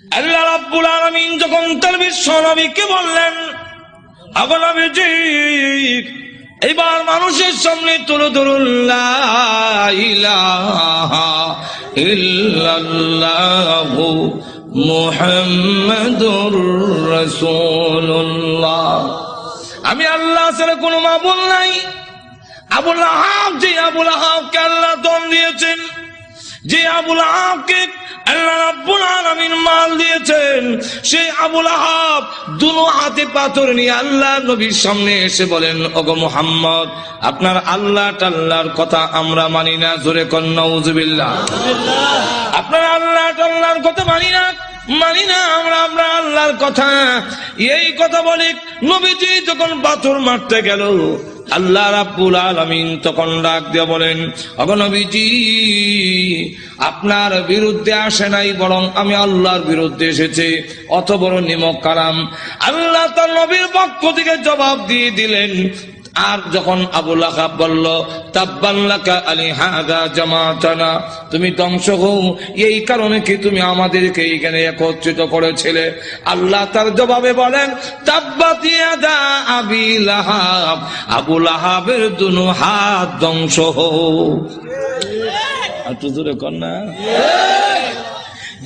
আল্লাহ রাব্বুল আলামিন যখন তার বিশ্ব নবীকে বললেন, আগো নবীজি এবার মানুষের সামনে তুলে ধরুন লা ইলাহা ইল্লাল্লাহু মুহাম্মাদুর রাসূলুল্লাহ, আমি আল্লাহ ছাড়া কোনো মাবুদ নাই। আবু লাহাব, যে আবু লাহাবকে আল্লাহ দম দিয়েছেন, যে আবু লাহাবকে আল্লাহ রাব্বুল আলামিন মাল দিয়েছেন, সেই আবু লাহাব দুনো হাতে পাথর নিয়ে আল্লাহ নবীর সামনে এসে বলেন, ওগো মুহাম্মদ, আপনার আল্লাহ টাল্লাহর কথা আমরা মানি না। জোরে কোন নাউজুবিল্লাহ। আপনার আল্লাহ টাল্লাহর কথা মানি না আমরা আল্লাহর কথা। এই কথা বলে নবীজি যখন পাথর মারতে গেল, আল্লাহ রাব্বুল আলামিন তখন ডাক দিয়ে বলেন, ওগো নবীজি, আপনার বিরুদ্ধে আসে নাই, বরং আমি আল্লাহর বিরুদ্ধে এসেছে। অত বড় নিমক কালাম আল্লাহ তার নবীর পক্ষ থেকে জবাব দিয়ে দিলেন। আর যখন আবু লাহাব বলল, তাব্বান লাকা আলিহাযা জামাতানা, তুমি ধ্বংস হও, এই কারণে কি তুমি আমাদেরকে এখানে একত্রিত করেছিলে? আল্লাহ তার জবাবে বলেন, তাব্বাত ইয়াদা আবি লাহাব, আবু লাহাবের দুনো হাত ধ্বংস হোক। একটু জোরে কর না।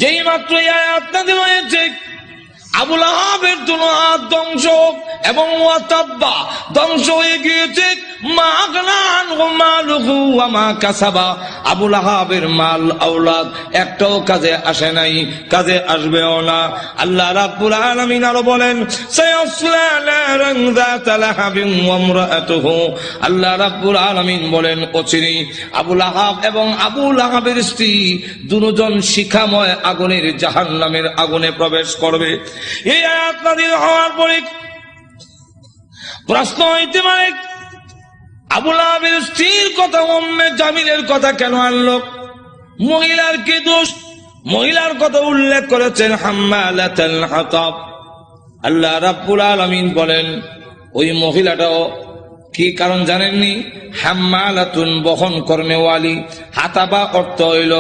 যেই মাত্র এই আয়াত নাযিল হয়েছে, আবু লাহাবের দুনো হাত ধ্বংস এবং ওয়াতাব্বা ধ্বংস হয়ে গিয়েছে। মা আগনা আনহু মালুহু ওয়া মা কাসাবা, আবু লাহাবের মাল আওলাদ একটাও কাজে আসে নাই, কাজে আসবেও না। আল্লাহ রাব্বুল আলামিন আরো বলেন, সায়াসলা নারান যাতা লাহাবিন ওয়া ইমরাআতুহু, আল্লাহ রাব্বুল আলামিন বলেন, অচিরেই আবু লাহাব এবং আবু লাহাবের স্ত্রী দুজন শিখাময় আগুনের জাহান্নামের আগুনে প্রবেশ করবে। এই আয়াত নাযিল হওয়ার পরে প্রশ্ন হইতে পারে, আবু লাহাবের স্ত্রীর কথা উম্মে জামিলের কথা কেন আনলো? মহিলার কি দোষ? মহিলার কথা উল্লেখ করেছেন হাম্মালাতুল হাতাব। আল্লাহ রাব্বুল আলামিন বলেন, ওই মহিলাটাও কি কারণ জানেননি? হাম্মালাতুন, বহন কর্মেওয়ালি। হাতাবা অর্থ হইল,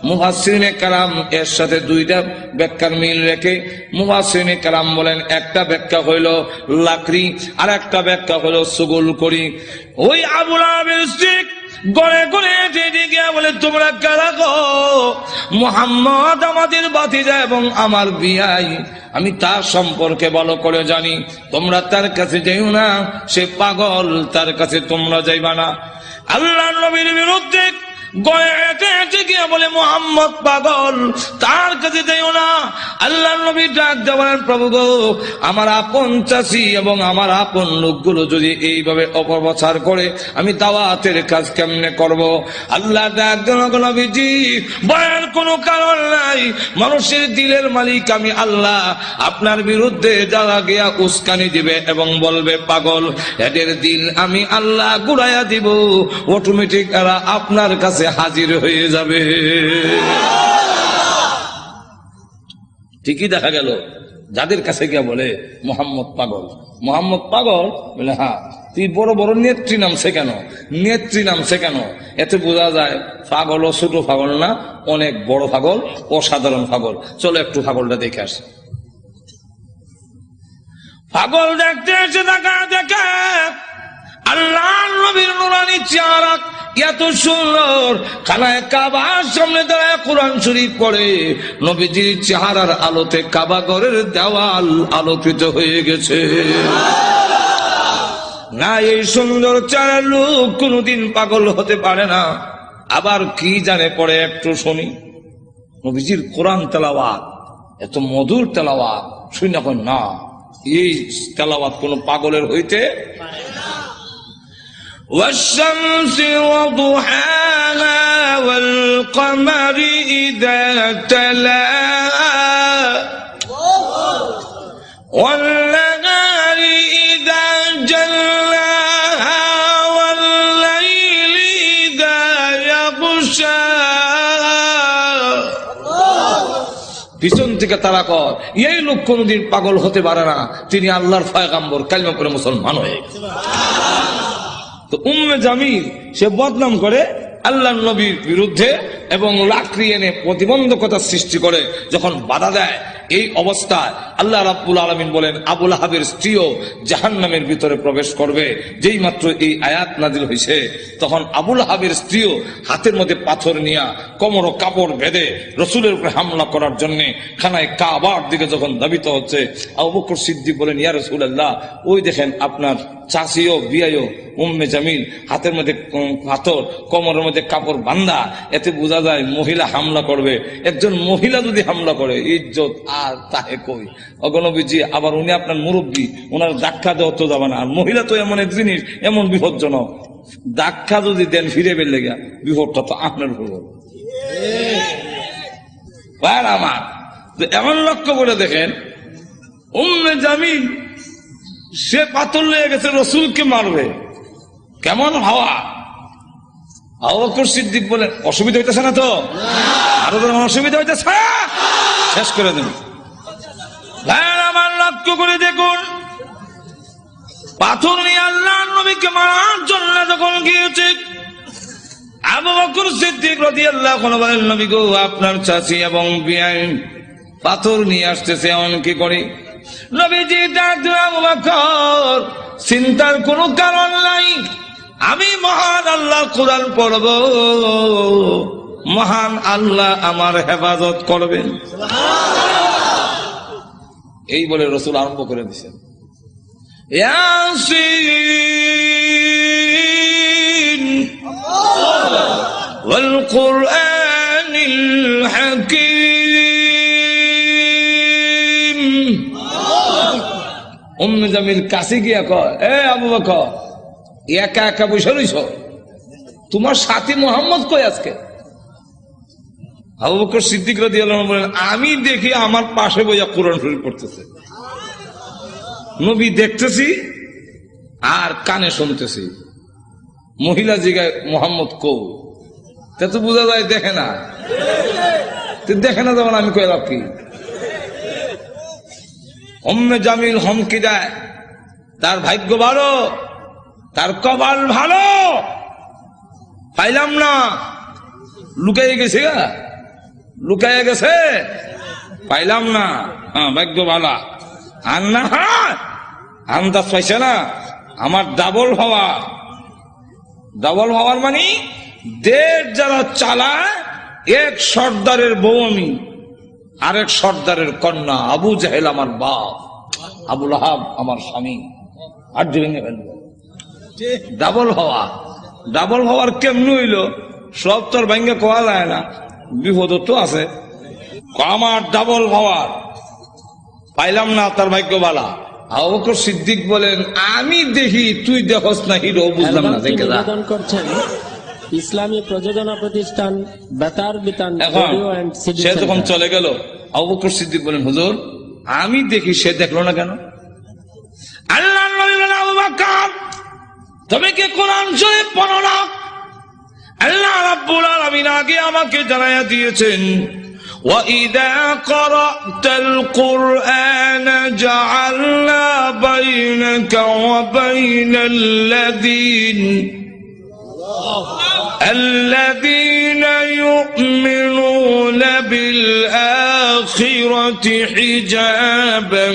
মুফাসসিরিনে কালাম এর সাথে দুইটা ব্যাখ্যার মিল রেখে মুফাসসিরিনে কালাম বলেন, একটা ব্যাখ্যা হইল লাকড়ি, আর একটা ব্যাখ্যা হইল সুগুল করি। ওই আবু লাহাবের স্ত্রী গড়ে গড়ে যেদিকে বলে, তোমরা কারা গো? মুহাম্মদ আমাদের ভাতিজা এবং আমার বিয়াই, আমি তার সম্পর্কে ভালো করে জানি, তোমরা তার কাছে যাইও না, সে পাগল, তার কাছে তোমরা যাইবা না। আল্লাহর নবীর বিরুদ্ধে বলে মুহাম্মদ পাগল, তার কাছে যাইও না। আল্লাহর নবী ডাক দেওয়ার, প্রভু গো, আমার আপন চাষি এবং আমার আপন লোকগুলো যদি এইভাবে অপপ্রচার করে, আমি দাওয়াতের কাজ কেমনে করব? আল্লাহ ডাক দেওয়া, নবীজি ভয়ের কোনো কারণ নাই, মানুষের দিলের মালিক আমি আল্লাহ। আপনার বিরুদ্ধে যারা গিয়া উস্কানি দিবে এবং বলবে পাগল, এদের দিল আমি আল্লাহ ঘুরাইয়া দিব, অটোমেটিক এরা আপনার কাছে হাজির হয়ে যাবে। ঠিকই দেখা গেল, যাদের কাছে গিয়া বলে মোহাম্মদ পাগল, মোহাম্মদ পাগল, বলে হ্যাঁ, তুই বড় বড় নেত্রী নামছে কেন? নেত্রী নামছে কেন? এতে বোঝা যায় পাগল ছোট পাগল না, অনেক বড় পাগল, অসাধারণ পাগল। চলো একটু পাগলটা দেখে আসি। পাগল দেখতে এসে দেখা দেখে আল্লাহর নবীর নুরানি চেহারা এত সুন্দর, খানায় কাবার সামনে দাঁড়ায় কোরআন শরীফ পড়ে, নবীজির চেহারার আলোতে কাবা ঘরের দেওয়াল আলোকিত হয়ে গেছে। না, এই সুন্দর চেহারার লোক কোনদিন পাগল হতে পারে না। আবার কি জানে পড়ে, একটু শুনি। নবীজির কোরআন তেলাওয়াত এত মধুর তেলাওয়াত, শুনি না, না এই তেলাওয়াত কোন পাগলের হইতে পারে না। والشمس وضحاها والقمر إذا تلاها والنهار إذا جلاها والليل إذا يغشاها। পিছন থেকে তারা কর, এই লোক কোনদিন পাগল হতে পারে না, তিনি আল্লাহর পয়গম্বর, কালিমা করে মুসলমান হয়ে গেছে। তো উম্মে জামিল সে বদনাম করে আল্লাহর নবীর বিরুদ্ধে এবং লাকড়ি এনে প্রতিবন্ধকতা সৃষ্টি করে, যখন বাধা দেয় এই অবস্থায় আল্লাহ রাব্বুল আলামিন বলেন আবু লাহাবের স্ত্রীও জাহান্নামের ভিতরে প্রবেশ করবে। যেই মাত্র এই আয়াত নাজিল হয়েছে তখন আবু লাহাবের স্ত্রীও হাতের মধ্যে পাথর নিয়ে কোমর কাপড় বেঁধে রাসূলের উপরে হামলা করার জন্য খানায় কাবার দিকে যখন ধাবিত হচ্ছে, আবু বকর সিদ্দিক বলেন ইয়া রাসূলুল্লাহ, ওই দেখেন আপনার চাচিও বিয়াইও উম্মে জামিল হাতের মধ্যে পাথর কোমরের মধ্যে কাপড় বান্ধা, এতে বোঝা যায় মহিলা হামলা করবে। একজন মহিলা যদি হামলা করে ইজ্জত আর তাহে কই অগণবীজি। আবার উনি আপনার মুরব্বী, ওনার ধাক্কা দেওয়া তো যাবে না। আর মহিলা তো এমন এক জিনিস, এমন বিপজ্জনক, ধাক্কা যদি দেন ফিরে বের লেগে বিপদটা তো আপনার উপর। আমার এমন লক্ষ্য করে দেখেন, উম্মে জামিল সে পাথর লেগে গেছে রসুলকে মারবে, কেমন হাওয়া। আবু বকর সিদ্দিক বলেন অসুবিধা হইতেছে না তো? আরো অসুবিধা হইতেছে, শেষ করে দেন। আমার লক্ষ্য করে দেখুন, পাথর নিয়ে আল্লাহর নবীকে মারার জন্য যখন গিয়েছে আবু বকর সিদ্দিক রাদিয়াল্লাহু আনহু বলেন নবী গো, আপনার চাচি এবং বিয়াই পাথর নিয়ে আসতেছে, এমন কি করি? নবীজি ডাক আবু বকর, চিন্তার কোনো কারণ নাই, আমি মহান আল্লাহ কোরআন পড়ব, মহান আল্লাহ আমার হেফাজত করবেন। এই বলে রাসূল আরম্ভ করে দিয়েছেন ইয়াসিন ওয়াল কুরআনিল হাকীম। উম্মে জামিল কাছে গিয়া কয়, এ আবু বকর, একা একা বসে রইছ, তোমার সাথী মোহাম্মদ কই আজকে? আবু বকর সিদ্দিক রাদিয়াল্লাহু আনহু বলেন, আমি দেখি আমার পাশে বইয়া কোরআন শরীফ পড়তেছে, নবী দেখতেছি আর কানে শুনতেছি। মহিলা জিগায় মোহাম্মদ কৌ, তা তো বোঝা যায় দেখে না, দেখে না যেমন আমি কইলাম কি। উম্মে জামিল হমকি দেয়, তার ভাগ্য ভালো, তার কপাল ভালো, পাইলাম না, লুকাইয়ে গেছে, লুকাইয়ে গেছে, পাইলাম না, হ্যাঁ ভাগ্য ভালো। আর না আন্দাজ পাইছে না, আমার ডাবল হওয়া, ডাবল হওয়ার মানে দেশ যারা চালায়, এক সর্দারের বউ আমি, আরেক সর্দারের কন্যা। আবু জাহেল আমার বাপ, আবু লাহাব আমার স্বামী। আর ভেঙে ফেলব, ডাবল হওয়া। ডাবল হওয়ার কেমন হইল? সব তোর ভেঙে কোয়া যায় না, বিপদ তো আছে। আমার ডাবল হওয়ার পাইলাম না, তার ভাগ্য বালা। আবু বকর সিদ্দিক বলেন, আমি দেখি তুই দেখস না, হিরো বুঝলাম না। নিবেদন করছেন ইসলামী প্রযোজনা প্রতিষ্ঠান বেতার বিতান রেডিও এন্ড সিডি সে যখন চলে গেল, আবু বকর সিদ্দিক বলেন, হুজুর আমি দেখি, সে দেখলো না কেন? আল্লাহ নবী বলেন, আবু বকর তুমি কি কোরআন শরীফ পড়ো না? আল্লাহ রাব্বুল আলামিন আগে আমাকে জানাইয়া দিয়েছেন, وَإِذَا قَرَأْتَ الْقُرْآنَ جَعَلْنَا بَيْنَكَ وَبَيْنَ الَّذِينَ يُؤْمِنُونَ بِالْآخِرَةِ حِجَابًا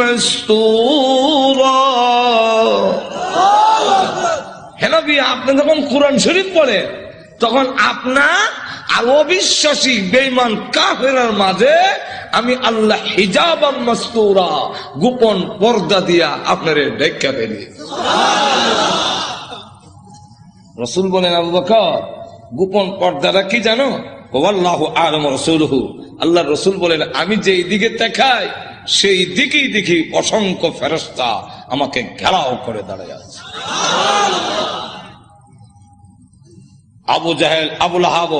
مَسْتُورًا। হে নবী, আপনি যখন কোরআন শরীফ পড়েন তখন আপনার আর অবিশ্বাসী বেঈমান কাফেরের মাঝে আমি আল্লাহ হিজাবাম মাসতুরা, গোপন পর্দা দিয়া আপনারে ঢাকা ফেলি। রাসূল বলেন, আবু বকর গোপন পর্দাটা কি জানো? ওয়াল্লাহু আ'লামু রাসূলুহু, আল্লাহর রাসূল বলেন, আমি যেই দিকে তাকাই সেই দিকেই দেখি অসংখ্য ফেরেশতা আমাকে ঘেরাও করে দাঁড়িয়ে আছে। আবু জাহেল, আবু লাহাব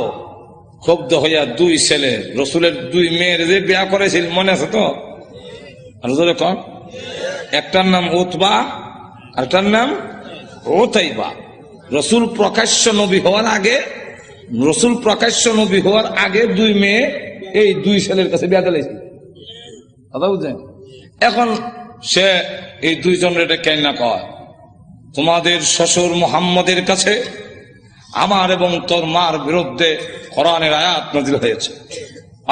ক্ষুব্ধ হইয়া দুই ছেলে, রসুলের দুই মেয়ের যে বিয়া করেছিল মনে আছে তো? কন, একটার নাম উতবা আর একটার নাম উতাইবা। রসুল প্রকাশ্য নবী হওয়ার আগে, রসুল প্রকাশ্য নবী হওয়ার আগে দুই মেয়ে এই দুই ছেলের কাছে বিয়া দিয়েছিল, কথা বুঝছেন? এখন সে এই দুইজনের কেনা কয়, তোমাদের শ্বশুর মুহাম্মদের কাছে আমার এবং তোর মার বিরুদ্ধে কোরআনের আয়াত নাযিল হয়েছে,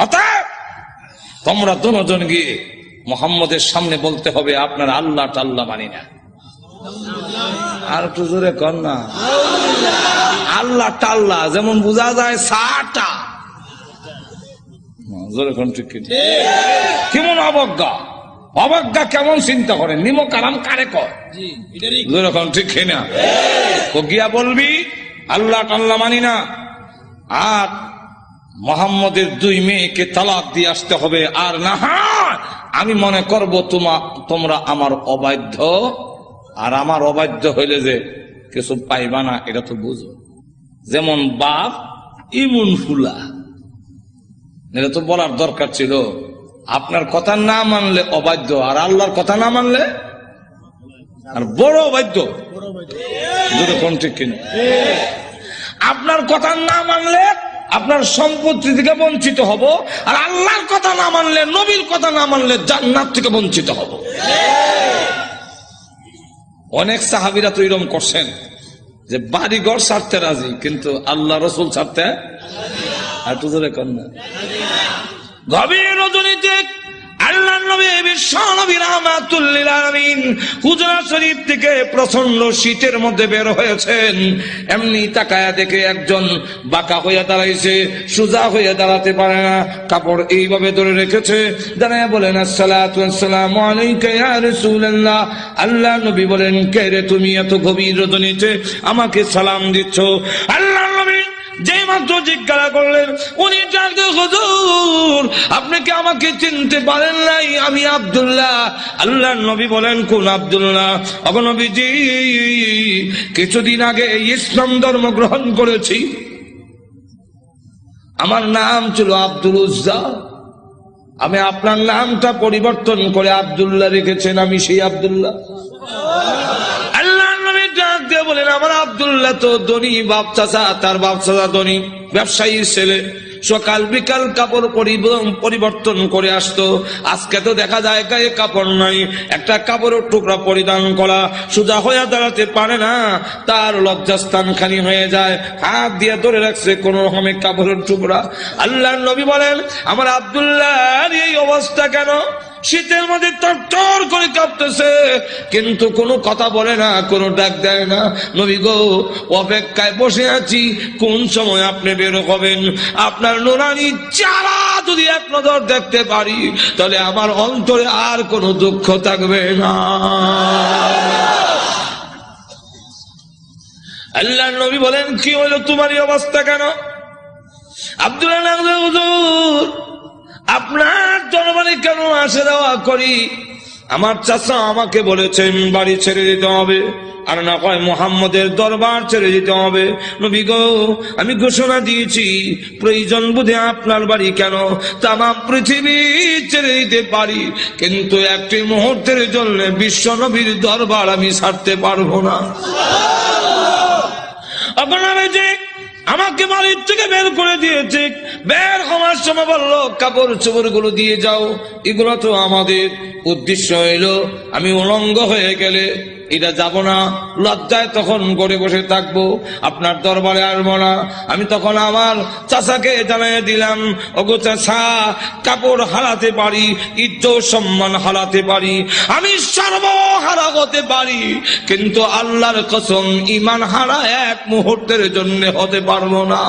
অতএব তোমরা দুজন গিয়ে মোহাম্মদের সামনে বলতে হবে আপনারা আল্লাহ টাল্লাহ মানি না। আর একটু জোরে কর না। আল্লাহ টাল্লাহ যেমন বোঝা যায় সাটা, জোরে কোন ঠিক কেমন অবজ্ঞা, অবজ্ঞা কেমন চিন্তা করেন, নিমক আরাম কারে কয়, জোরে কোন ঠিক না। গিয়া বলবি আল্লাহ টাল্লাহ মানি না, আর মোহাম্মদের 2 মেয়েকে তালাক দিয়ে আসতে হবে, আর না আমি মনে করব তোমরা আমার অবাধ্য, আর আমার অবাধ্য হইলে যে কিছু পাইবা না এটা তো বুঝো। যেমন বাপ ইমুন ফুলা, এটা তো বলার দরকার ছিল। আপনার কথা না মানলে অবাধ্য, আর আল্লাহর কথা না মানলে আর বড় অবাধ্য, দুটো কোন ঠিক কিনা। আপনার কথা না মানলে আপনার সম্পত্তি থেকে বঞ্চিত হব, আর আল্লাহর কথা না মানলে, নবীর কথা না মানলে জান্নাত থেকে বঞ্চিত হব। অনেক সাহাবীরা তো এরকম করছেন যে বাড়িঘর ছাড়তে রাজি, কিন্তু আল্লাহ রসুল ছাড়তে আর তো জোরে কর না। গভীর রজনীতে আল্লাহর নবী বিশ্ব নবী রাহমাতুল লিল আলামিন হুজরা শরীফ থেকে প্রচন্ড শীতের মধ্যে বের হয়েছেন। এমনি তাকায়া দেখে একজন বাঁকা হইয়া দাঁড়াইছে, সোজা হইয়া দাঁড়াতে পারে না, কাপড় এইভাবে ধরে রেখেছে। দাঁড়ায় বলেন আসসালাতু ওয়াসসালামু আলাইকা ইয়া রাসূলুল্লাহ। আল্লাহ নবী বলেন, কে রে তুমি এত গভীর রজনীতে আমাকে সালাম দিচ্ছ? আল্লাহ নবী যেই মাত্র জিজ্ঞাসা করলেন, উনি ডাকতে, হুজুর আপনি কি আমাকে চিনতে পারেন নাই? আমি আব্দুল্লাহ। আল্লাহর নবী বলেন, কোন আব্দুল্লাহ? ওগো নবীজি, কিছুদিন আগে ইসলাম ধর্ম গ্রহণ করেছি, আমার নাম ছিল আব্দুল উজ্জা, আমি আপনার নামটা পরিবর্তন করে আব্দুল্লাহ রেখেছেন, আমি সেই আব্দুল্লাহ। বলেন, আমার আব্দুল্লাহ তো ধনী বাপ চাচা, তার বাপ চাচা ধনী ব্যবসায়ীর ছেলে, সকাল বিকাল কাপড় পরিবর্তন করে আসতো। আজকে তো দেখা যায় গায়ে কাপড় নাই, একটা কাপড়ের টুকরা পরিধান করা, সোজা হয়ে দাঁড়াতে পারে না, তার লজ্জাস্থান খানি হয়ে যায়, হাত দিয়ে ধরে রাখছে কোন রকমের কাপড়ের টুকরা। আল্লাহর নবী বলেন, আমার আব্দুল্লাহর এই অবস্থা কেন? শীতের মধ্যে তরতর করে কাঁপতেছে, কিন্তু কোনো কথা বলে না, কোনো ডাক দেয় না। নবী গো, অপেক্ষায় বসে আছি, কোন সময় আপনি বের হবেন। আপনার নুরানি চারা যদি এক নজর দেখতে পারি, তাহলে আমার অন্তরে আর কোনো দুঃখ থাকবে না। আল্লাহর নবী বলেন, কি হলো তোমার এই অবস্থা কেন? আব্দুল্লাহ, হুজুর আপনার দরবারে কেন আসা যাওয়া করি? আমার চাচা আমাকে বলেছেন বাড়ি ছেড়ে দিতে হবে, আর না হয় মুহাম্মদের দরবার ছেড়ে দিতে হবে। নবী গো, আমি ঘোষণা দিয়েছি, প্রয়োজন বুঝে আপনার বাড়ি কেন তাম পৃথিবী ছেড়ে দিতে পারি, কিন্তু একটি মুহূর্তের জন্য বিশ্ব নবীর দরবার আমি ছাড়তে পারবো না। আপনারা যে আমাকে বাড়ির থেকে বের করে দিয়েছে, বের হওয়ার সময় বললো কাপড় চোপড় গুলো দিয়ে যাও, এগুলো তো আমাদের। উদ্দেশ্য হইল আমি উলঙ্গ হয়ে গেলে এটা যাব না, লজ্জায় তখন ঘরে বসে থাকবো, আপনার দরবারে আসবো না। আমি তখন আমার চাচাকে জানাই দিলাম, ওগো চাচা, কাপড় হারাতে পারি, ইজ্জত সম্মান হারাতে পারি, আমি সর্বহারা হতে পারি, কিন্তু আল্লাহর কসম ঈমান হারা এক মুহূর্তের জন্য হতে পারবো না।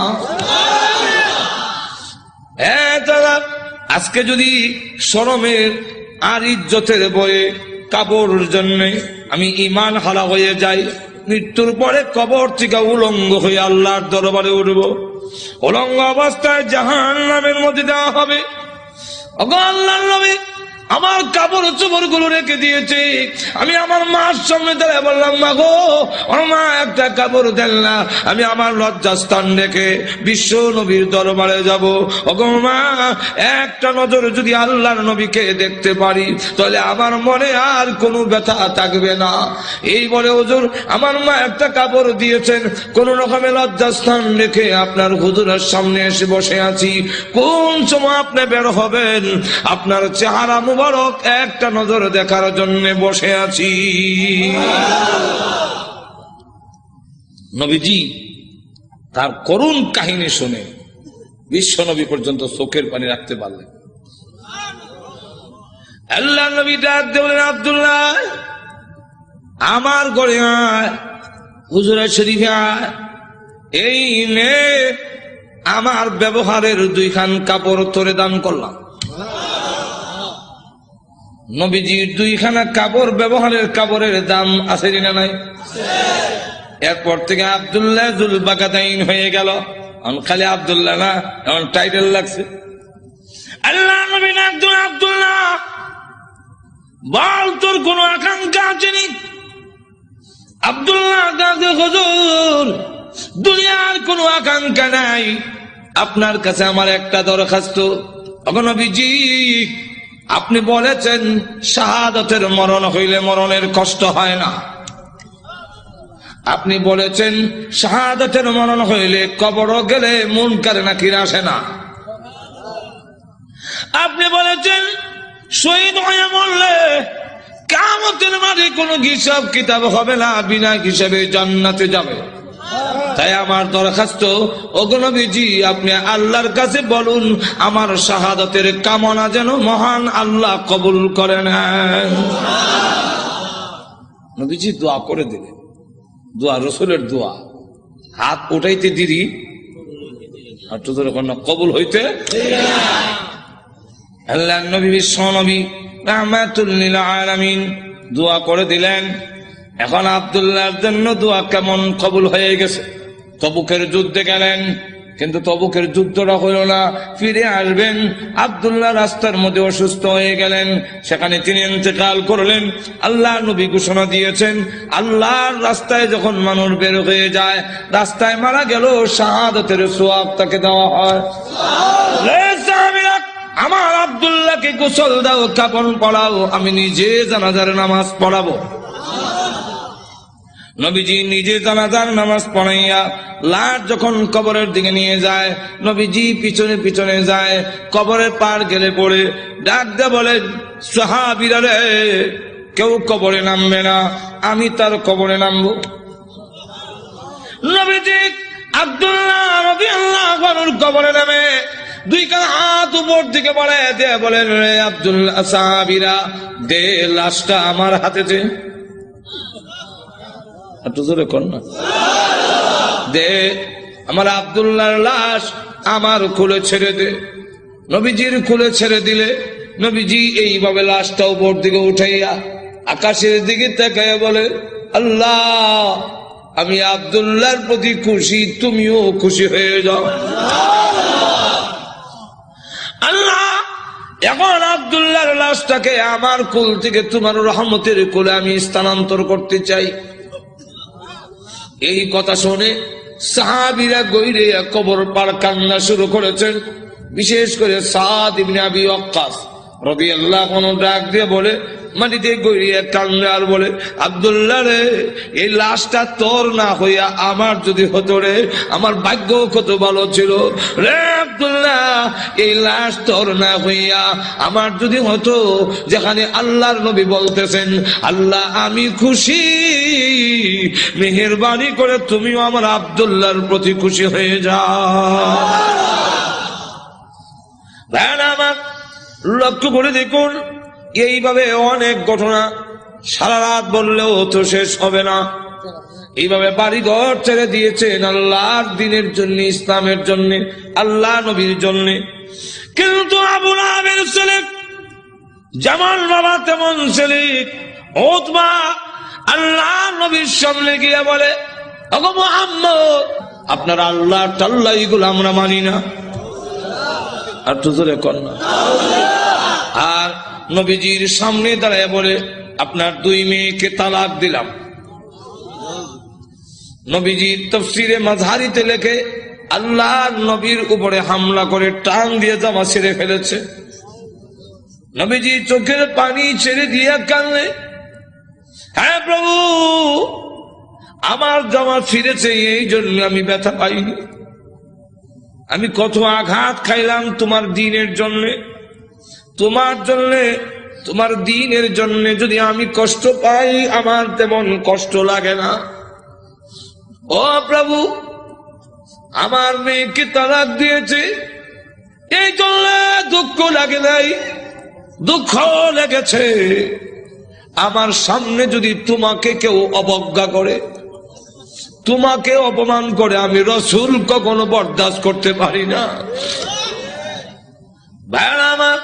হ্যাঁ দাদা, আজকে যদি শরমের আর ইজ্জতের বয়ে কাপড়ের জন্য আমি ঈমান হারা হয়ে যাই, মৃত্যুর পরে কবর থেকে উলঙ্গ হয়ে আল্লাহর দরবারে উঠব, উলঙ্গ অবস্থায় জাহান্নামের মধ্যে দেওয়া হবে। ওগো আল্লাহর নবী, আমার কাপড় চোপড় গুলো রেখে দিয়েছে, আমি আমার মার সামনে দাঁড়িয়ে বললাম, মা গো, আমার মা একটা কাপড় দেন না, আমি আমার লজ্জাস্থান রেখে বিশ্ব নবীর দরবারে যাব। ওগো মা, একটা নজর যদি আল্লাহর নবীকে দেখতে পারি, তাহলে আমার মনে আর কোনো ব্যথা থাকবে না। এই বলে হুজুর আমার মা একটা কাপড় দিয়েছেন, কোন রকমে লজ্জাস্থান রেখে আপনার হুজুরের সামনে এসে বসে আছি। কোন সময় আপনি বের হবেন, আপনার চেহারা মুবারক একটা নজর দেখার জন্য বসে আছি। নবীজি তার করুণ কাহিনী শুনে বিশ্ব নবী পর্যন্ত চোখের পানি রাখতে পারলেন। আল্লাহ নবী ডাক দিয়ে বলেন, আব্দুল্লাহ আমার ঘরে আয়, হুজুরা শরীফে আয়, এই নে আমার ব্যবহারের 2 খান কাপড় তোরে দান করলাম। নবীজির 2 খানা কাপড়, ব্যবহারের কাপড়ের দাম আছে না নাই? এরপর থেকে আব্দুল্লাহ জুল বাকাতাইন হয়ে গেল। খালি আব্দুল্লাহ না, এমন টাইটেল লাগছে। আল্লাহ নবী আব্দুল্লাহ বল, তোর কোন আকাঙ্ক্ষা আছে নি? আব্দুল্লাহ হুজুর, দুনিয়ার কোন আকাঙ্ক্ষা নাই, আপনার কাছে আমার একটা দরখাস্ত। নবীজি আপনি বলেছেন শাহাদাতের মরণ হইলে মরণের কষ্ট হয় না। আপনি বলেছেন শাহাদাতের মরণ হইলে কবর গেলে মুনকার নাকির আসে না। আপনি বলেছেন শহীদ হয়ে মরলে কিয়ামতের মাঠে কোনো হিসাব কিতাব হবে না, বিনা হিসাবে জান্নাতে যাবে। তাই আমার দরখাস্ত, ওগো নবীজি আপনি আল্লাহর কাছে বলুন আমার শাহাদাতের কামনা যেন মহান আল্লাহ কবুল করে নেন। নবীজি দোয়া করে দিলেন, দোয়া রসুলের দোয়া, হাত উঠাইতে দিরি একটু ধরে কবুল হইতে। আল্লাহ নবী বিশ্ব নবী রাহমাতুল লিল আলামিন দোয়া করে দিলেন। এখন আব্দুল্লাহর জন্য দোয়া কেমন কবুল হয়ে গেছে। তবুকের যুদ্ধে গেলেন, কিন্তু তবুকের যুদ্ধটা হইল না, ফিরে আসবেন। আব্দুল্লাহ রাস্তার মধ্যে অসুস্থ হয়ে গেলেন, সেখানে তিনি ইন্তেকাল করলেন। আল্লাহ নবী ঘোষণা দিয়েছেন, আল্লাহর রাস্তায় যখন মানুষ বের হয়ে যায়, রাস্তায় মারা গেল শাহাদাতের সওয়াব তাকে দেওয়া হয়। আমার আব্দুল্লাহকে গোসল দাও, কাফন পরাও, আমি নিজে জানাজার নামাজ পড়াবো। নবীজি নিজে জানাজার নামাজ পড়াইয়া লাশ যখন কবরের দিকে নিয়ে যায়, নবীজি পিছনে পিছনে যায়। কবরের পার গেলে পড়ে ডাক দিয়ে বলে, সাহাবীরা রে, কেউ কবরে নামবে না, আমি তার কবরে নামবো। নবীজি আব্দুল্লাহ রাদিয়াল্লাহু আনহুর কবরে নামে 2 কান হাত উপর দিকে বাড়ায় দিয়ে বলেন, রে আব্দুল্লাহ, সাহাবীরা দে লাশটা আমার হাতে দে। একটু জোরে কর না, দে আমার আব্দুল্লাহর লাশ আমার কোলে ছেড়ে দে। নবীজির কোলে ছেড়ে দিলে নবীজি এইভাবে লাশটা উপর দিকে উঠাইয়া আকাশের দিকে তাকাইয়া বলে, আল্লাহ আমি আব্দুল্লাহর প্রতি খুশি, তুমিও খুশি হয়ে যাও। আল্লাহ এখন আব্দুল্লাহর লাশটাকে আমার কোল থেকে তোমার রহমতের কোলে আমি স্থানান্তর করতে চাই। এই কথা শুনে সাহাবীরা গইরে কবর পার কান্না শুরু করেছেন। বিশেষ করে সাদ ইবনে আবি ওয়াক্কাস রাদিয়াল্লাহু আনহু ডাক দিয়ে বলে, মাটিতে গড়িয়ে কান্দে আর বলে, আব্দুল্লাহ রে, এই লাশটা তোর না হইয়া আমার যদি হতো রে, আমার ভাগ্য কত ভালো ছিল রে আব্দুল্লাহ। এই লাশ তোর না হইয়া আমার যদি হতো, যেখানে আল্লাহর নবী বলতেছেন, আল্লাহ আমি খুশি, মেহেরবানি করে তুমিও আমার আব্দুল্লাহর প্রতি খুশি হয়ে যাও। আমার লক্ষ্য করে দেখুন, এইভাবে অনেক ঘটনা সারা রাত বললেও তো শেষ হবে না। এইভাবে বাড়ি ঘর ছেড়ে দিয়েছেন আল্লাহর দ্বীনের জন্য, ইসলামের জন্য, আল্লাহ নবীর জন্য। কিন্তু আবু লাহাবের ছেলে যেমন বাবা তেমন ছেলে উতবা আল্লাহ নবীর সামনে গিয়ে বলে, ওগো মুহাম্মদ, আপনার আল্লাহ টাল্লাহ এগুলো আমরা মানি না। আর তো জোরে কর না। আর নবীজির সামনে দাঁড়ায় বলে, আপনার 2 মেয়েকে তালাক দিলাম। নবীজির তাফসীরে মাযহারিতে লেখে, আল্লাহ নবীর উপরে হামলা করে টান দিয়ে জামা ছেড়ে ফেলেছে। নবীজি চোখের পানি ছেড়ে দিয়ে কাঁদলে, হ্যাঁ প্রভু, আমার জামা ছিঁড়েছে, এই জন্য আমি ব্যথা পাইনি। আমি কত আঘাত খাইলাম তোমার দ্বীনের জন্য, তোমার জন্য, তোমার দ্বীনের জন্য যদি আমি কষ্ট পাই, আমার তেমন কষ্ট লাগে না। ও প্রভু, আমার মেয়েকে তালাক দিয়েছে, এই জন্য দুঃখ লাগে নাই, দুঃখ লেগেছে। আমার সামনে যদি তোমাকে কেউ অবজ্ঞা করে, তোমাকে অপমান করে, আমি রসুল কখনো বরদাস্ত করতে পারি না। ভাইরা আমার,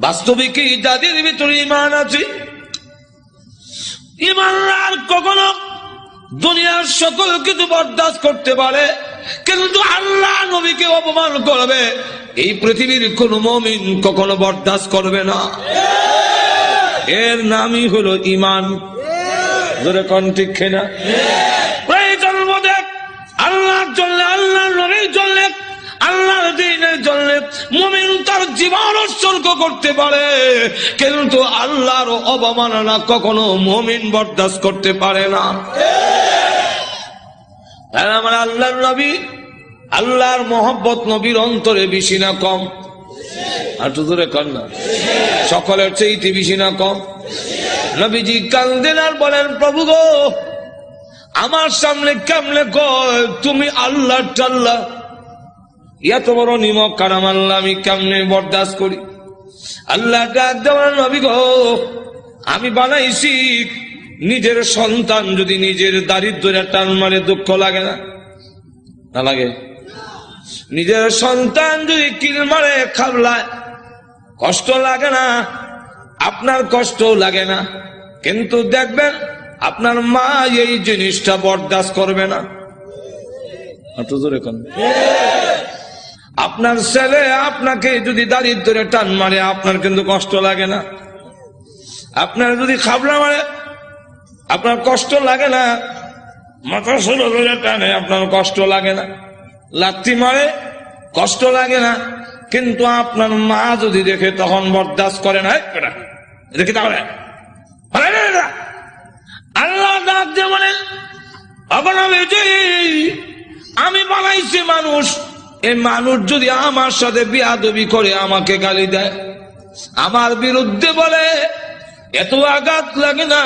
বাস্তবিক যাদের ভিতরে ঈমান আছে, ঈমানদার কখনো দুনিয়ার সকল কিছু বরদাস্ত করতে পারে, কিন্তু আল্লাহ নবীকে অপমান করবে এই পৃথিবীর কোন মুমিন কখনো বরদাস্ত করবে না। এর নামই হলো ঈমান। জোরে কোন ঠিক কিনা? প্রয়োজন বোধে আল্লাহর জন্য, আল্লাহর নবীর জন্য, আল্লাহর দ্বীনের জন্য মুমিন তার জীবন উৎসর্গ করতে পারে, কিন্তু আল্লাহর অবমাননা কখনো মুমিন বরদাস্ত করতে পারে না। আমার আল্লাহর নবী, আল্লাহর মহব্বত নবীর অন্তরে বেশি না কম? আর তো দূরে কর না, সকলের চেয়ে বেশি না কম? নবীজি কান্দেন আর বলেন, প্রভু গো, আমার সামনে কেমনে কয় তুমি আল্লাহ টাল্লাহ, এত বড় নিমক কারাম আল্লাহ আমি কেমনে বরদাস্ত করি? আল্লাহ ডাক দেওয়ার, নবী গো, আমি বানাইছি নিজের সন্তান যদি নিজের দারিদ্র্যের টান মারে দুঃখ লাগে না? না লাগে? নিজের সন্তান যদি কিল মারে খাবলায় কষ্ট লাগে না? আপনার কষ্ট লাগে না, কিন্তু দেখবেন আপনার মা এই জিনিসটা বরদাস্ত করবে না। আপনার ছেলে আপনাকে যদি দারিদ্র্যের টান মারে আপনার কিন্তু কষ্ট লাগে না? আপনার যদি খাবলা মারে আপনার কষ্ট লাগে না? মাথা ষোলো ধরে টানে আপনার কষ্ট লাগে না? লাথি মারে কষ্ট লাগে না, কিন্তু আপনার মা যদি দেখে তখন বরদাস্ত করে না। দেখি তাহলে আল্লাহ ডাক দিয়ে বলেন, আমি বানাইছি মানুষ, এই মানুষ যদি আমার সাথে বিয়াদবি করে, আমাকে গালি দেয়, আমার বিরুদ্ধে বলে, এত আঘাত লাগে না,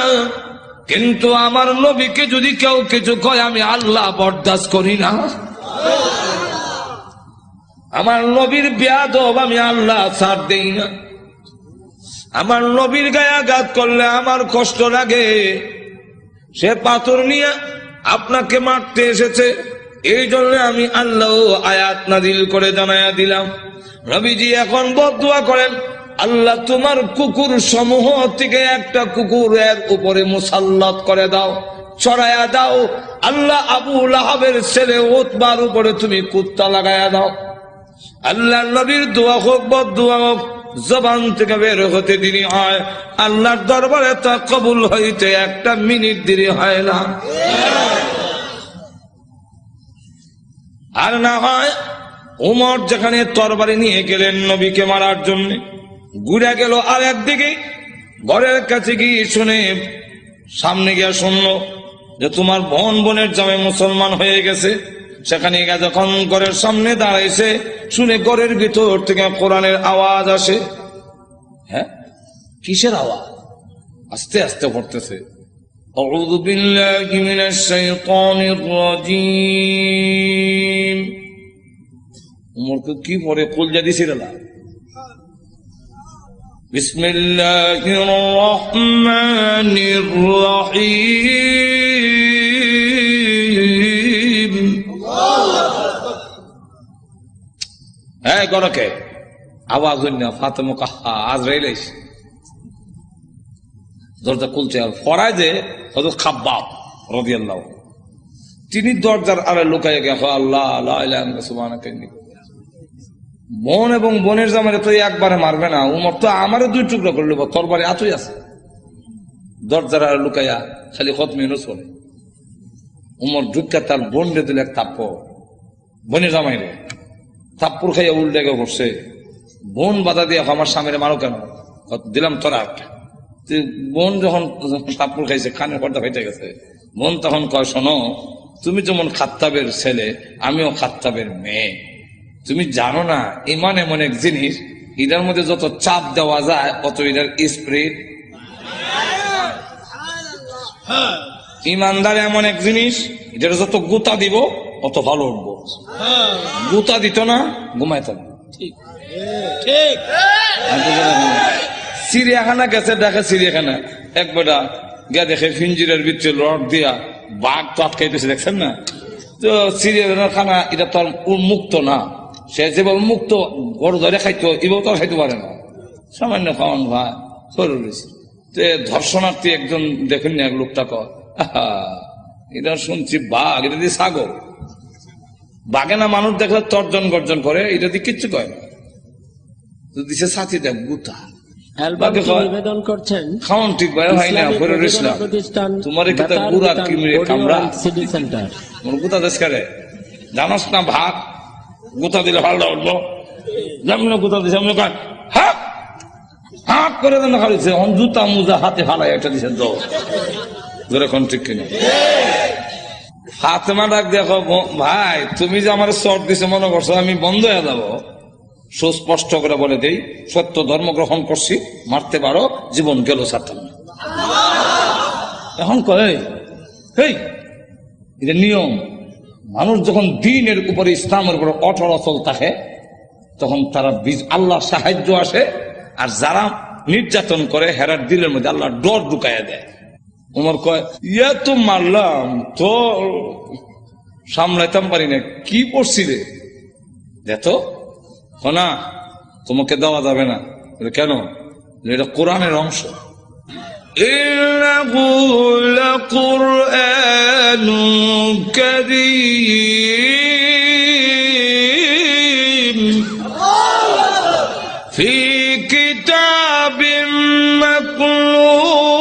কিন্তু আমার নবীকে যদি কেউ কিছু কয় আমি আল্লাহ বরদাস্ত করি না। আমার নবীর বিয়াদব আমি আল্লাহ ছাড় দেই না। আমার নবীর গায়ে আঘাত করলে আমার কষ্ট লাগে। সে পাথর নিয়ে আপনাকে মারতে এসেছে, এই জন্য আমি আল্লাহ আয়াত নাযিল করে জানায়া দিলাম। নবীজি এখন বদদুয়া করেন, আল্লাহ তোমার কুকুর সমূহ থেকে একটা কুকুরের উপরে মুসাল্লাত করে দাও, চড়াইয়া দাও। আল্লাহ আবু লাহাবের ছেলে উতবার উপরে তুমি কুত্তা লাগাইয়া দাও। আল্লাহ নবীর দোয়া হোক বদদুয়া হোক, জবান থেকে বের হতে দেরি হয়, আল্লাহর দরবারে তা কবুল হইতে একটা মিনিট দেরি হয় না। আর না হয় উমর যেখানে তরবারি নিয়ে গেলেন নবীকে মারার জন্য, ঘুরে গেল আর একদিকে ঘরের কাছে গিয়ে শুনে, সামনে গিয়ে শুনলো যে তোমার বোনের জামাই মুসলমান হয়ে গেছে। সেখানে গিয়ে যখন ঘরের সামনে দাঁড়াইছে, শুনে ঘরের ভিতর থেকে কোরআনের আওয়াজ আসে। হ্যাঁ, কিসের আওয়াজ? আস্তে আস্তে পড়তেছে, আউযু বিল্লাহি মিনাশ শাইতানির রাজীম। উমরকে কি পড়ে কলজা দিছিল না? বিসমিল্লাহির রহমানির রহিম। হ্যাঁ, গরকে আওয়াজ হইল না। ফাতেমা কাহা আজরাইল আইছে, দরজা খুলছে। আর ফরায় যে হযরত খাব্বাব রাদিয়াল্লাহু, তিনি দরজার আড়ে লুকাইয়া গেছে, আল্লাহ লা ইলাহা ইল্লাল্লাহ সুবহানাকা ইন্নী। বোন এবং বোনের জামাইরে তো একবারে মারবে না। উমর তো আমারও দুই টুকরো করে নেব, তরবারি আতুই আছে। দরজার আড়ে লুকাইয়া খালি খতমে ইউনূস পড়ে। উমর ঢুকা তার বোন রে দিল এক থাপ্পড়, বোনের জামাইরে থাপ্পড় খাইয়া উল্টে গিয়ে বসছে। বোন বাধা দিয়ে আমার স্বামীরে মারো কেন? দিলাম তোরা। বোন যখন থাপ্পড় খাইছে, কানের পর্দা ফেটে গেছে। বোন তখন কয়, শোনো, তুমি যেমন খাত্তাবের ছেলে, আমিও খাত্তাবের মেয়ে। তুমি জানো না ঈমান এমন এক জিনিস, এটার মধ্যে যত চাপ দেওয়া যায় অত এটার স্পিড। ইমানদার এমন এক জিনিস, এটার যত গুতা দিব অত ভালো উঠবো। গুতা দিত না, ঘুমাইত না। ঠিক ঠিক। চিড়িয়াখানা গেছে, দেখে চিড়িয়াখানা এক বেটা গিয়া দেখে ফিঞ্জিরের ভিতরে রড দিয়া বাঘ তো আটকাইতেছে, দেখছেন না? তো চিড়িয়াখানার খানা এটা তো আর উন্মুক্ত না, সে যেভাবে মুক্ত গরু ধরে খাইতো এভাবে তো আর খাইতে পারে না, সামান্য খাওয়ান ভাই সরু রয়েছে। তো ধর্ষণার্থী একজন দেখেন না, এক লোকটা কয় এটা শুনছি বাঘ, এটা দিয়ে ছাগল। বাঘে না মানুষ দেখলে তর্জন গর্জন করে, এটা দিয়ে কিচ্ছু কয় না। তো দিছে সাথী দেখ গুতা অ্যালবামটি নিবেদন করছেন খাওয়ান ঠিক ভাই হয় না ইসলামী করে প্রযোজনা রইছিলাম প্রতিষ্ঠান তোমার কি তার বেতার গুড়া বিতান কিমরে অডিও কামড়া অ্যান্ড সিডি সেন্টার। মোর গুতা দেশ করে জানাস না ভাত গুতা দিলে ভালো উঠবো, যেমন গুতা দিছে আমি কয় হাত হাত করে দেন খালিছে এখন জুতা মুজা হাতে ফালাই একটা দিছে তো এখন ঠিক কিনা ফাতেমা ডাক দেখো ভাই তুমি যে আমার চট দিছে মনে করছো আমি বন্ধ হয়ে যাবো? সুস্পষ্ট করে বলে দেই, সত্য ধর্ম গ্রহণ করছি, মারতে পারো, জীবন গেল ছাড়তাম না। এখন কয় এই এটা নিয়ম, মানুষ যখন দিনের উপরে ইসলামের উপরে অটল অচল থাকে তখন তারা আল্লাহ সাহায্য আসে, আর যারা নির্যাতন করে হেরার দিলের মধ্যে আল্লাহ ডর ঢুকাইয়া দেয়। উমর কয় ইয়া তো মারলাম তো সামলাইতাম পারি না, কি পড়ছি রে দেখো না, তোমাকে দেওয়া যাবে না। কেন? এটা কোরআনের অংশ। ইন্নাহু লাকুরআনুন কারীম ফি কিতাবিম মাকনুন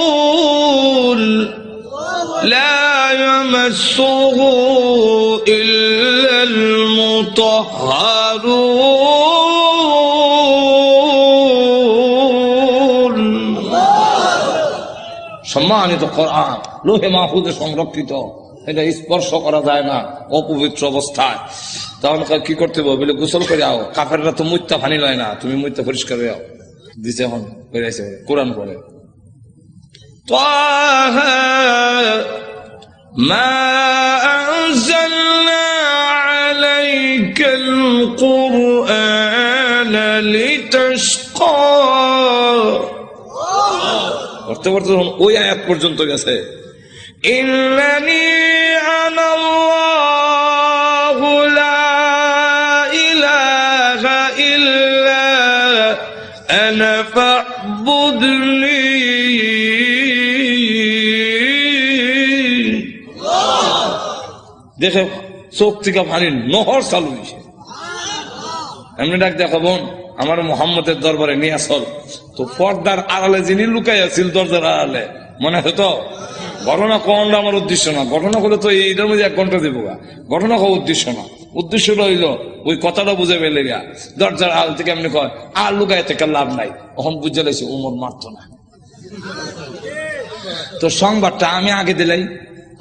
লা ইয়ামাসসুহু ইল্লাল মুতাহহারুন। সম্মানিত কোরআন লোহে মাহফুজে সংরক্ষিত, এটা স্পর্শ করা যায় না অপবিত্র অবস্থায়। তাহলে কি করতে হবে বলে গোসল করে আও, কাফেররা তো মুত্তা ফানি লয় না, তুমি মুত্তা পরিষ্কার হয়ে আও দিছে। এখন বেরিয়েছে কোরআন পড়ে তাহা মা আনজালনা আলাইকাল কুরআনা লিতাশকা। করতে করতে ওই আয়াত পর্যন্ত গেছে ইন্নানি আনাল্লাহু লা ইলাহা ইল্লা আনা ফা'বুদনি। দেখে চোখ থেকে পানি নহর চালু হয়েছে। এমনি ডাক দেখো বোন আমার মোহাম্মদের দরবারে নিয়ে আসল। তো পর্দার আড়ালে যিনি লুকাই আছিল দরজার আড়ালে, মনে আছে তো? ঘটনা কোনটা আমার উদ্দেশ্য না, ঘটনা করলে তো এইটার মধ্যে 1 ঘন্টা দেবো। ঘটনা হওয়া উদ্দেশ্য না, উদ্দেশ্যটা হইলো ওই কথাটা বুঝে পেলে গা দরজার আড়াল থেকে এমনি কয় আর লুকাই থেকে লাভ নাই। তখন বুঝে লাইছে উমর মারতো না। তো সংবাদটা আমি আগে দিলাই,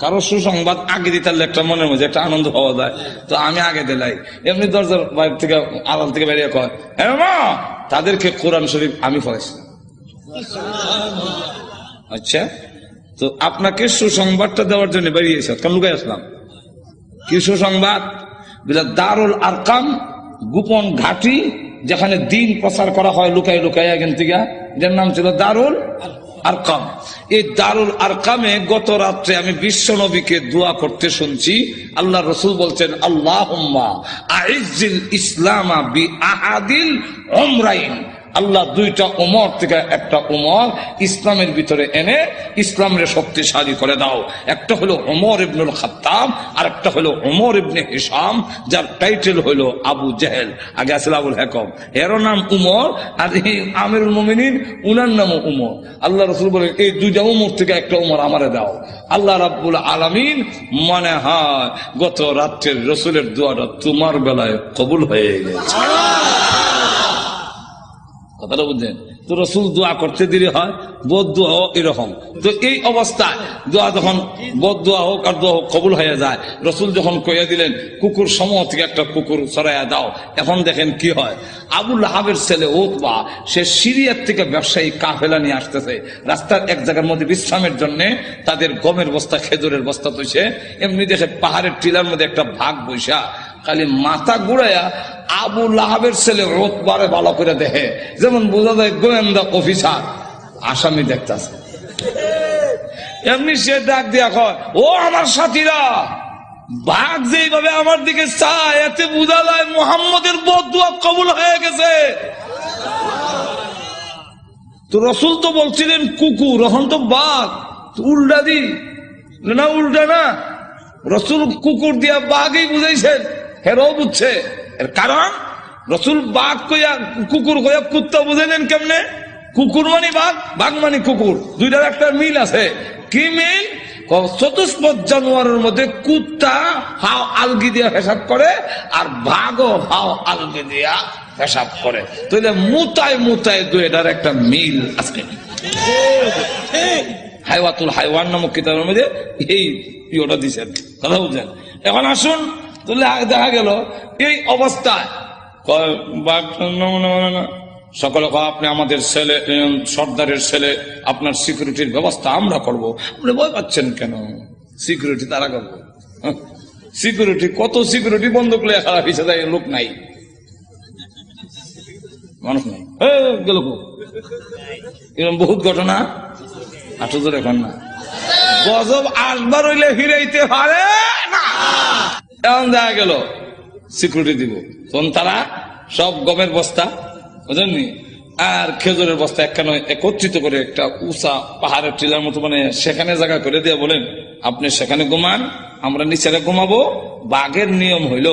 কারো সুসংবাদ আগে দিতে একটা মনের মধ্যে একটা আনন্দ পাওয়া যায়, তো আমি আগে দিলাই। এমনি দরজার বাইরে থেকে আড়াল থেকে বেরিয়ে কয় হ্যাঁ মা, তাদেরকে কোরআন শরীফ আমি পড়াইছিলাম। আচ্ছা, তো আপনাকে সুসংবাদটা দেওয়ার জন্য বেরিয়েছে, কারণ লুকাই আসলাম। কি সুসংবাদ? দারুল আরকাম গোপন ঘাঁটি, যেখানে দিন প্রচার করা হয় লুকাই লুকাই এখান থেকে, যার নাম ছিল দারুল আরকাম। এই দারুল আরকামে গত রাত্রে আমি বিশ্ব নবীকে দোয়া করতে শুনছি। আল্লাহ রসুল বলছেন আল্লাহুম্মা আইজ্জিল ইসলামা বি আহাদিল উমরাইন। আল্লাহ 2টা উমর থেকে একটা উমর ইসলামের ভিতরে এনে ইসলামের শক্তিশালী করে দাও। একটা হলো উমর ইবনুল খাত্তাব, আর একটা হলো উমর ইবনে হিশাম, যার টাইটেল হলো আবু জেহেল। আগে আসলে আবুল হাকাম, এরও নাম উমর, আর এই আমিরুল মুমিনিন উনার নামও উমর। আল্লাহ রসুল বলেন এই 2টা উমর থেকে একটা উমর আমারে দাও। আল্লাহ রাব্বুল আলামিন মনে হয় গত রাত্রের রসুলের দোয়াটা তোমার বেলায় কবুল হয়ে গেছে। কথাটা বুঝলেন তো? রসুল দোয়া করতে দেরি হয়, বোধ দোয়া হোক এরকম। তো এই অবস্থায় দোয়া যখন বোধ দোয়া হোক আর দোয়া হোক কবুল হয়ে যায়, রসুল যখন কইয়া দিলেন কুকুর সমূহ থেকে একটা কুকুর সরাইয়া দাও, এখন দেখেন কি হয়। আবু লাহাবের ছেলে উতবা, সে সিরিয়ার থেকে ব্যবসায়ী কাফেলা নিয়ে আসতেছে। রাস্তার এক জায়গার মধ্যে বিশ্রামের জন্য তাদের গমের বস্তা খেজুরের বস্তা তৈছে। এমনি দেখে পাহাড়ের টিলার মধ্যে একটা ভাগ বৈশা খালি মাথা ঘুরাইয়া আবু লাহাবের ছেলে রোতবারে ভালো করে দেখে, যেমন বোঝা যায় গোয়েন্দা অফিসার আসামি দেখতেছে। এমনি সে ডাক দিয়া কয়, ও আমার সাথীরা, বাঘ যেভাবে আমার দিকে চায় এতে বোঝা যায় মুহাম্মদের বদদুয়া কবুল হয়ে গেছে। তো রসুল তো বলছিলেন কুকুর, এখন তো বাঘ, উল্টা দি না, উল্টা না, রসুল কুকুর দিয়া বাঘই বুঝাইছেন, হেরাও বুঝছে। এর কারণ রসুল বাঘ কইয়া কুকুর কইয়া কুত্তা বুঝাইলেন কেমনে? কুকুর মানে বাঘ, বাঘ মানে কুকুর, দুইটার একটা মিল আছে। কি মিল? চতুষ্পদ জানোয়ারের মধ্যে কুত্তা হাও আলগি দিয়া হিসাব করে, আর বাঘও হাও আলগি দিয়া হিসাব করে। তাহলে মুতায় মুতায় দুইটার একটা মিল আছে। হাইওয়াতুল হাইওয়ান নামক কিতাবের মধ্যে এই ইয়েটা দিচ্ছেন, কথা বুঝছেন। এখন আসুন, তাহলে দেখা গেল এই অবস্থায় সকলে আপনি আমাদের ছেলে, সর্দারের ছেলে, আপনার সিকিউরিটির ব্যবস্থা আমরা করবো। আপনি ভয় পাচ্ছেন কেন? সিকিউরিটি তারা করবো। সিকিউরিটি কত সিকিউরিটি বন্ধ করলে খারাপ হিসেবে দেয়, লোক নাই, মানুষ নাই, গেল এরকম বহুত ঘটনা। আঠো ধরে এখন না, গজব আসবার হইলে ফিরাইতে পারে না। এখন দেখা গেল সিকিউরিটি দিব, তখন তারা সব গমের বস্তা বুঝলেননি আর খেজুরের বস্তা একখানে একত্রিত করে একটা উঁচা পাহাড়ের টিলার মতো মানে সেখানে জায়গা করে দিয়ে বলেন, আপনি সেখানে ঘুমান, আমরা নিচেরে ঘুমাবো। বাঘের নিয়ম হইল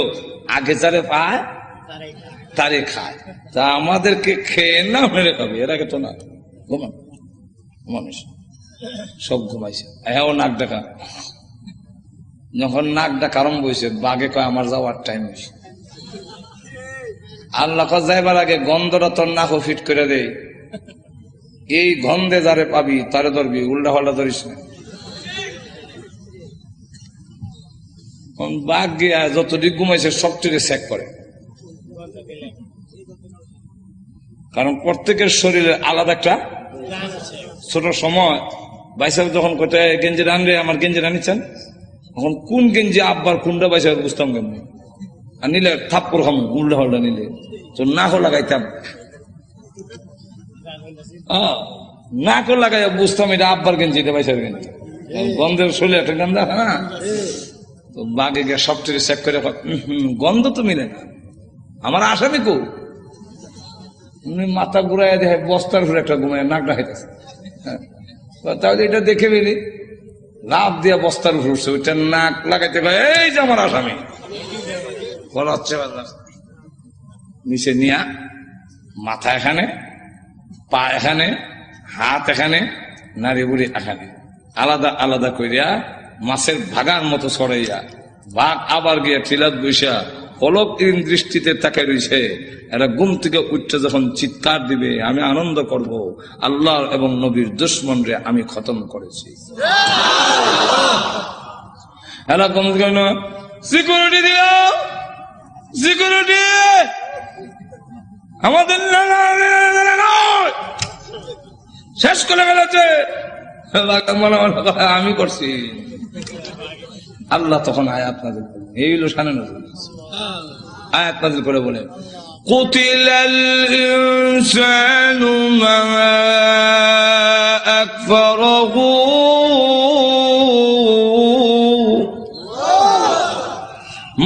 আগে যারে পায় তারে খায়, তা আমাদেরকে খেয়ে না মেরে খাবে, এর আগে তো না। ঘুমান, মানুষ সব ঘুমাইছে, হ্যাঁ নাক ডাকা। যখন নাক ডাকা আরম্ভ হয়েছে, বাঘে কয় আমার যাওয়ার টাইম হয়েছে। আল্লাহ যাইবার আগে গন্ধটা তোর নাকও ফিট করে দেয়, এই গন্ধে যারে পাবি তারে ধরবি, উল্টা পাল্টা ধরিস না। বাঘ গিয়া যতটুকু ঘুমাইছে সবটুকু চেক করে, কারণ প্রত্যেকের শরীরে আলাদা একটা ছোট সময় বাইসা যখন কোথায় গেঞ্জি রানবে, আমার গেঞ্জি রানিচ্ছেন, তখন কোন গেঞ্জি আব্বার কোনটা বাইসা বুঝতাম কেমন, আর নিলে থাপ্পড় খাম উল্টা পাল্টা নিলে তো নাকও লাগাইতাম, নাকও লাগাই বুঝতাম এটা আব্বার গেঞ্জি, এটা বাইসার গেঞ্জি, গন্ধের শরীরে একটা গন্ধ আছে না। তো বাঘে গিয়ে সবচেয়ে চেক করে, গন্ধ তো মিলে না, আমার আসামি কো, মাথা ঘুরাই দেখে বস্তার ঘুরে একটা ঘুমায় নাক ডাকাইতেছে। তাহলে এটা দেখে বেরি লাভ দিয়া বস্তার উপর উঠছে, ওইটা নাক লাগাইতে পারে, এই যে আমার আসামি বলা হচ্ছে। নিচে নিয়া মাথা এখানে, পা এখানে, হাত এখানে, নারী বুড়ি এখানে, আলাদা আলাদা করিয়া মাছের ভাগার মতো ছড়াইয়া বাঘ আবার গিয়া টিলাত বৈশা পলক দৃষ্টিতে তাকে রয়েছে। এরা ঘুম থেকে উঠতে যখন চিৎকার দিবে, আমি আনন্দ করব, আল্লাহ এবং নবীর দুশমন রে আমি খতম করেছি। এরা ঘুম থেকে সিকিউরিটি দিও, সিকিউরিটি আমাদের শেষ করে ফেলেছে, আমি করছি। আল্লাহ তখন আয়াত নাযিল করলেন, এই হলো শানে নজরুল, আয়াত নাযিল করে বলে, কুতিলাল ইনসানু মা আকফারাহু,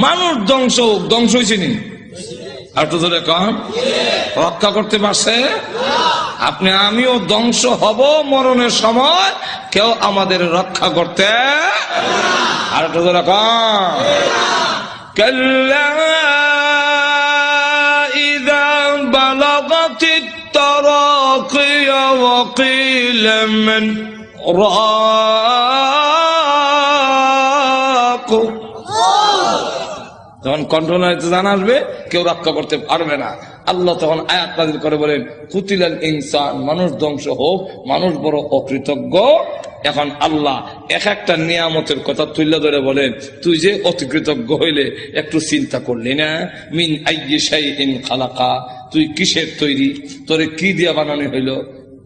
মানুষ ধ্বংস ধ্বংস হয়েছে নি, আর তো ধরে কম রক্ষা করতে পারছে। আপনি আমিও ধ্বংস হব মরণের সময়, কেউ আমাদের রক্ষা করতে, আর তো ধরে কম কাল্লা ইযা বালাগাতিত তারাকিয়া ওয়া কিলা মান রাক, তখন কণ্ঠনালীতে জানা আসবে, কেউ রক্ষা করতে পারবে না। আল্লাহ তখন আয়াত নাযিল করে বলেন, কুতিলাল ইনসান, মানুষ ধ্বংস হোক, মানুষ বড় অকৃতজ্ঞ। এখন আল্লাহ এক একটা নিয়ামতের কথা তুলে ধরে বলেন, তুই যে অতিকৃতজ্ঞ হইলে একটু চিন্তা করলি না? মিন আইয়ি শাইইন খালাকা, তুই কিসের তৈরি, তোরে কি দিয়া বানানো হইলো?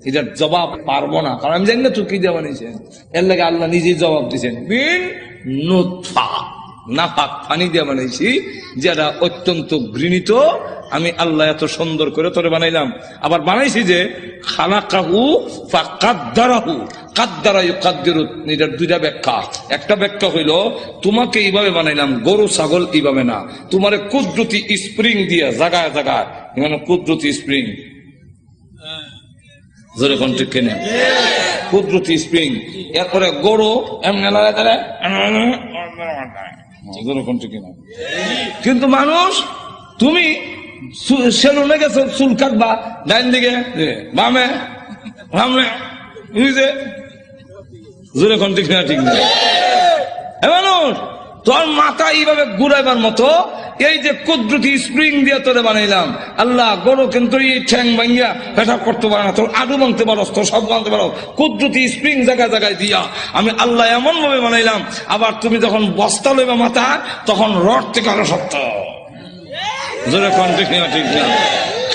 এটার জবাব পারবো না, কারণ আমি জানি না তুই কি দিয়া বানিয়েছেন। এর লাগে আল্লাহ নিজেই জবাব দিচ্ছেন, মিন নুতফা, নাপাক পানি দিয়ে বানাইছি, যেটা অত্যন্ত ঘৃণিত। আমি আল্লাহ এত সুন্দর করে তোরে বানাইলাম। আবার বানাইছি যে খালাকাহু ফাকাদ্দারাহু, কাদ্দারা ইউকাদ্দিরু, এটার দুইটা ব্যাখ্যা। একটা ব্যাখ্যা হইল তোমাকে এইভাবে বানাইলাম, গরু ছাগল এইভাবে না, তোমারে কুদরতি স্প্রিং দিয়ে জায়গায় জায়গায়, মানে কুদরতি স্প্রিং, জোরে কোন ঠিক কিনা, কুদরতি স্প্রিং। এরপরে গরু এমনি লড়াই দাঁড়ায়, জোরে কোন ঠিক কিনা। কিন্তু মানুষ, তুমি সেলুনে গেছো চুল কাটবা, ডাইন দিকে বামে সামনে, বুঝছে, জোরে কোন ঠিক না, ঠিক না। মানুষ তোর মাথা এইভাবে ঘুরাইবার মতো এই যে কুদরতি স্প্রিং দিয়ে তোরে বানাইলাম। আল্লাহ গরু কিন্তু এই ঠ্যাং ভাঙ্গিয়া পেশাব করতে পারে না, তোর আডু ভাঙতে পারো, তোর সব ভাঙতে পারো, কুদরতি স্প্রিং জায়গায় জায়গায় দিয়া আমি আল্লাহ এমন ভাবে বানাইলাম। আবার তুমি যখন বস্তা লইবা মাথা, তখন রড থেকে আরো শক্ত, জোরে কোন ঠিক না, ঠিক না।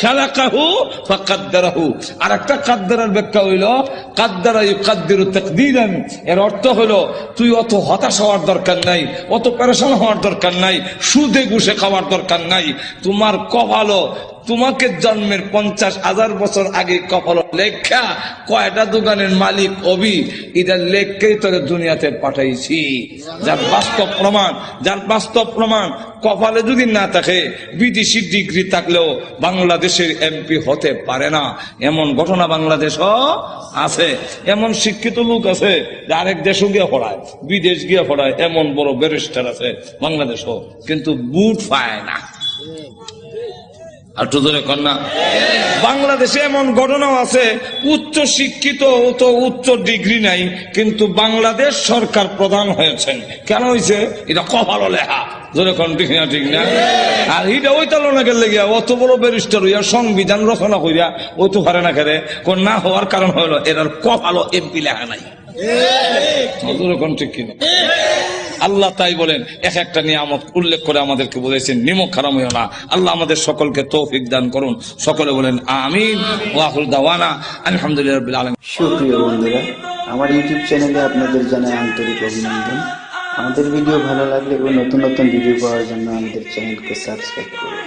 খালাকাহু ফাকাদ্দারাহু। আর একটা কাদ্দারার ব্যাখ্যা হইল কাদ্দারা ইউকাদ্দিরু তাকদীরান। এর অর্থ হলো তুই অত হতাশ হওয়ার দরকার নাই, অত পেরেশান হওয়ার দরকার নাই, সুদে ঘুষে খাওয়ার দরকার নাই। তোমার কপালও তোমাকে জন্মের 50,000 বছর আগে কপাল লেখা কয়টা দোকানের মালিক অবি, এটা লেখকেই তোকে দুনিয়াতে পাঠাইছি। যার বাস্তব প্রমাণ, যার বাস্তব প্রমাণ কপালে যদি না থাকে, বিদেশি ডিগ্রি থাকলেও বাংলাদেশের এমপি হতে পারে না। এমন ঘটনা বাংলাদেশও আছে। এমন শিক্ষিত লোক আছে আরেক দেশও গিয়ে পড়ায়, বিদেশ গিয়ে পড়ায়, এমন বড় ব্যারিস্টার আছে বাংলাদেশও, কিন্তু বুট পায় না। আর তো ধরে কন্যা, বাংলাদেশে এমন ঘটনাও আছে উচ্চ শিক্ষিত, তো উচ্চ ডিগ্রি নাই, কিন্তু বাংলাদেশ সরকার প্রধান হয়েছেন। কেন হয়েছে? এটা কপালও লেখা, ধরে কোন ঠিক না, ঠিক না। আর এটা ওই তালো না গেলে গিয়া অত বড় ব্যারিস্টার হইয়া সংবিধান রচনা করিয়া ওই তো পারে না খেলে, কোন না হওয়ার কারণ হইলো এটার কপালও এমপি লেখা নাই, ধরে কোন ঠিক কিনা। আল্লাহ তাই বলেন, এক একটা নিয়ামত উল্লেখ করে আমাদেরকে বলেছেন নিমক হারাম হইও না। আল্লাহ আমাদের সকলকে তৌফিক দান করুন। সকলে বলেন আমিন। ওয়া আখিরু দাওয়ানা আলহামদুলিল্লাহি রাব্বিল আলামিন। সুপ্রিয় বন্ধুরা, আমার ইউটিউব চ্যানেলে আপনাদের জানাই আন্তরিক অভিনন্দন। আমাদের ভিডিও ভালো লাগলে এবং নতুন নতুন ভিডিও পাওয়ার জন্য আমাদের চ্যানেলকে সাবস্ক্রাইব করুন।